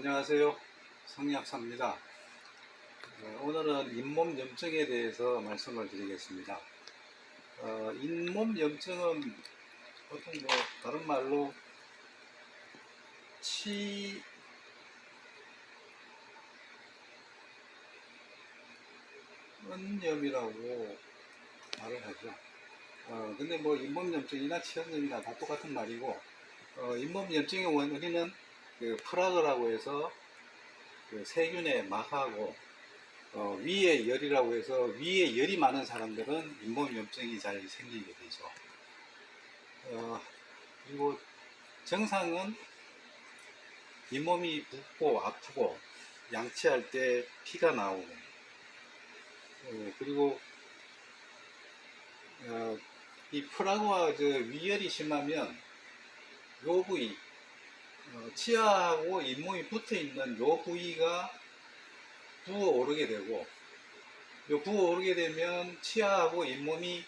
안녕하세요. 성리학사입니다. 오늘은 잇몸 염증에 대해서 말씀을 드리겠습니다. 잇몸 염증은 보통 다른 말로 치은염이라고 말을 하죠. 근데 잇몸 염증이나 치은염이나 다 똑같은 말이고, 잇몸 염증의 원인은 그 프라그라고 해서 그 세균의 막하고, 위에 열이라고 해서 위에 열이 많은 사람들은 잇몸 염증이 잘 생기게 되죠. 그리고 정상은 잇몸이 붓고 아프고 양치할 때 피가 나오고, 그리고 이 프라그와 위열이 심하면 요 부위, 치아하고 잇몸이 붙어 있는 요 부위가 부어오르게 되고, 요 부어오르게 되면 치아하고 잇몸이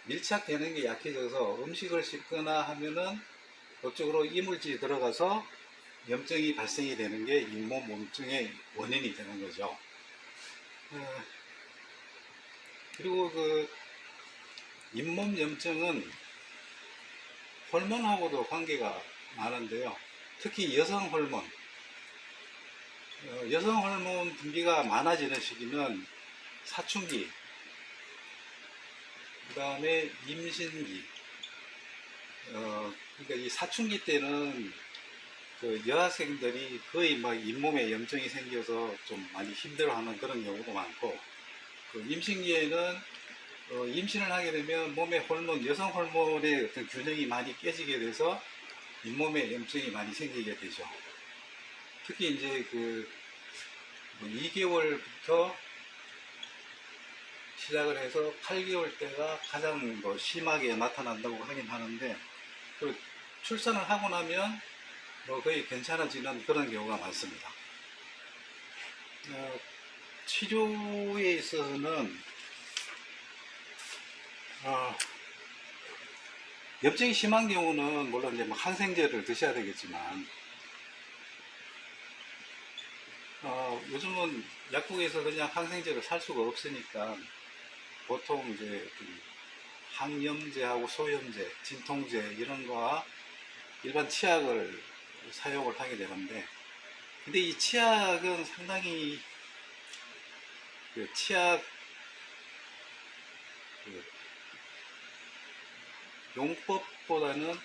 밀착되는 게 약해져서 음식을 씹거나 하면은 그쪽으로 이물질이 들어가서 염증이 발생이 되는 게 잇몸 염증의 원인이 되는 거죠. 그리고 그 잇몸 염증은 호르몬하고도 관계가 많은데요. 특히 여성 호르몬, 여성 호르몬 분비가 많아지는 시기는 사춘기, 그 다음에 임신기. 그러니까 이 사춘기 때는 그 여학생들이 거의 막 잇몸에 염증이 생겨서 좀 많이 힘들어하는 그런 경우도 많고, 그 임신기에는 임신을 하게 되면 몸의 호르몬, 여성 호르몬의 어떤 균형이 많이 깨지게 돼서 잇몸에 염증이 많이 생기게 되죠. 특히 이제 그 2개월부터 시작을 해서 8개월 때가 가장 심하게 나타난다고 하긴 하는데, 그 출산을 하고 나면 거의 괜찮아지는 그런 경우가 많습니다. 치료에 있어서는 염증이 심한 경우는 물론 이제 항생제를 드셔야 되겠지만, 요즘은 약국에서 그냥 항생제를 살 수가 없으니까 보통 이제 항염제하고 소염제, 진통제 이런 거와 일반 치약을 사용을 하게 되는데, 근데 이 치약은 상당히 그 치약 그 용법보다는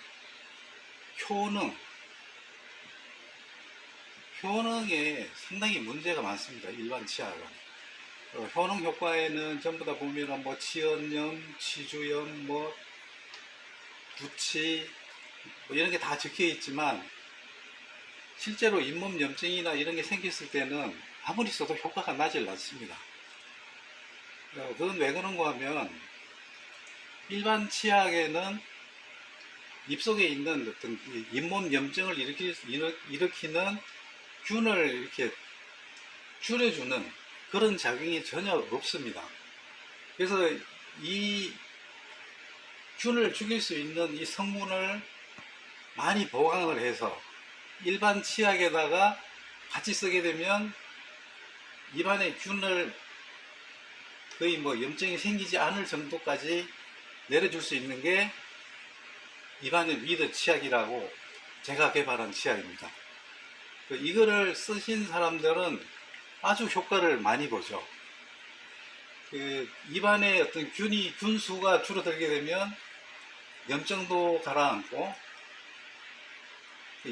효능에 상당히 문제가 많습니다. 일반 치약은. 효능 효과에는 전부 다 보면은 치연염, 치주염, 구취 이런 게 다 적혀 있지만, 실제로 잇몸 염증이나 이런 게 생겼을 때는 아무리 써도 효과가 나질 않습니다. 그건 왜 그런가 하면, 일반 치약에는 입속에 있는 어떤 잇몸 염증을 일으키는 균을 이렇게 줄여주는 그런 작용이 전혀 없습니다. 그래서 이 균을 죽일 수 있는 이 성분을 많이 보강을 해서 일반 치약에다가 같이 쓰게 되면 입안에 균을 거의 염증이 생기지 않을 정도까지 내려줄 수 있는 게 입안의 위드 치약이라고 제가 개발한 치약입니다. 이거를 쓰신 사람들은 아주 효과를 많이 보죠. 입안에 어떤 균수가 줄어들게 되면 염증도 가라앉고,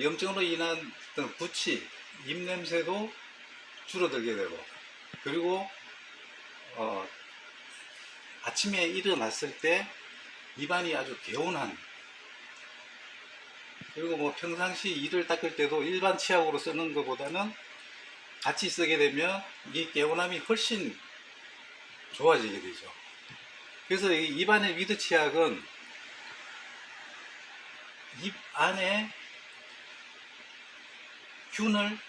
염증으로 인한 어떤 구취, 입냄새도 줄어들게 되고, 그리고 아침에 일어났을 때 입안이 아주 개운한, 그리고 평상시 이를 닦을 때도 일반 치약으로 쓰는 것보다는 같이 쓰게 되면 이 개운함이 훨씬 좋아지게 되죠. 그래서 이 입안의 위드 치약은 입 안에 균을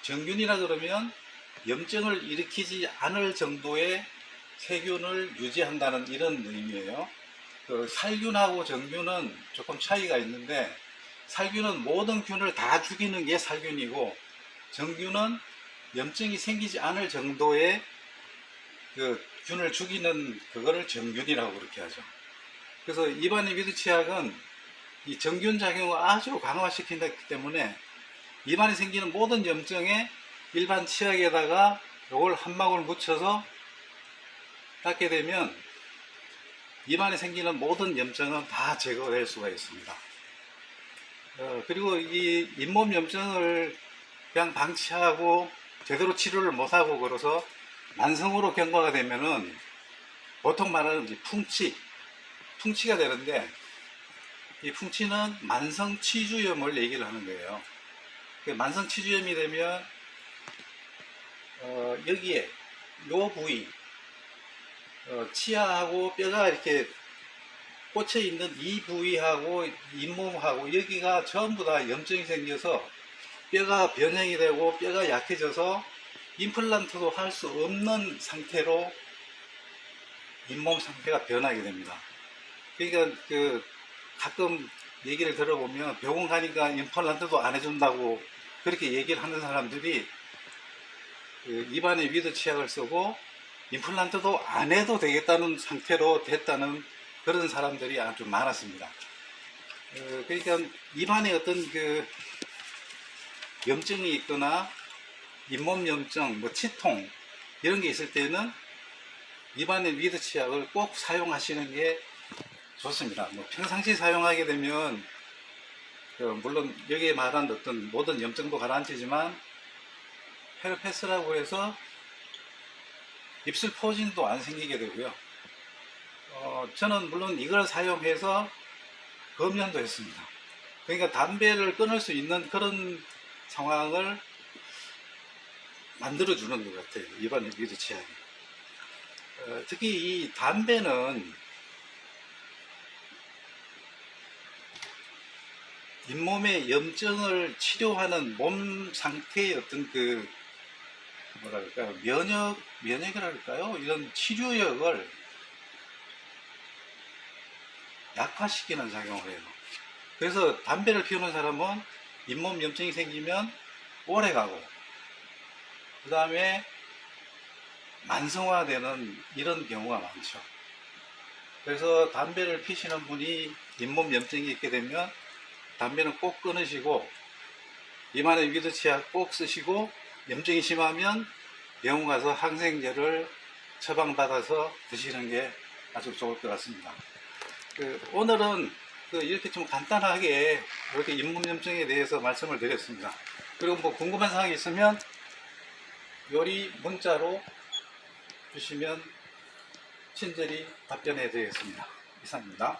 정균이라 그러면 염증을 일으키지 않을 정도의 세균을 유지한다는 이런 의미예요. 그 살균하고 정균은 조금 차이가 있는데, 살균은 모든 균을 다 죽이는 게 살균이고, 정균은 염증이 생기지 않을 정도의 그 균을 죽이는 그거를 정균이라고 그렇게 하죠. 그래서 입안의 위드 치약은 이 정균 작용을 아주 강화시키기 때문에 입안에 생기는 모든 염증에 일반 치약에다가 이걸 한 방울 묻혀서 닦게 되면 입안에 생기는 모든 염증은 다 제거될 수가 있습니다. 그리고 이 잇몸 염증을 그냥 방치하고 제대로 치료를 못하고 그래서 만성으로 경과가 되면은 보통 말하는 풍치가 되는데, 이 풍치는 만성 치주염을 얘기를 하는 거예요. 만성 치주염이 되면 여기에 요 부위 치아하고 뼈가 이렇게 꽂혀 있는 이 부위하고 잇몸하고 여기가 전부 다 염증이 생겨서 뼈가 변형이 되고 뼈가 약해져서 임플란트도 할 수 없는 상태로 잇몸 상태가 변하게 됩니다. 그러니까 가끔 얘기를 들어보면 병원 가니까 임플란트도 안 해준다고 그렇게 얘기를 하는 사람들이 입안에 위드 치약을 쓰고 임플란트도 안 해도 되겠다는 상태로 됐다는 그런 사람들이 아주 많았습니다. 그러니까 입안에 어떤 염증이 있거나 잇몸 염증, 치통 이런 게 있을 때는 입안에 위드 치약을 꼭 사용하시는 게 좋습니다. 평상시 사용하게 되면 물론 여기에 말한 어떤 모든 염증도 가라앉히지만 페르페스라고 해서 입술 포진도 안 생기게 되고요. 저는 물론 이걸 사용해서 금연도 했습니다. 그러니까 담배를 끊을 수 있는 그런 상황을 만들어주는 것 같아요. 입안의 위드 치약이. 특히 이 담배는 잇몸의 염증을 치료하는 몸 상태의 어떤 뭐랄까요, 면역이랄까요? 이런 치료력을 약화시키는 작용을 해요. 그래서 담배를 피우는 사람은 잇몸 염증이 생기면 오래 가고, 그 다음에 만성화되는 이런 경우가 많죠. 그래서 담배를 피시는 분이 잇몸 염증이 있게 되면 담배는 꼭 끊으시고 입안에 위드 치약 꼭 쓰시고, 염증이 심하면 병원 가서 항생제를 처방받아서 드시는 게 아주 좋을 것 같습니다. 오늘은 이렇게 좀 간단하게 이렇게 잇몸 염증에 대해서 말씀을 드렸습니다. 그리고 뭐 궁금한 사항이 있으면 요리 문자로 주시면 친절히 답변해 드리겠습니다. 이상입니다.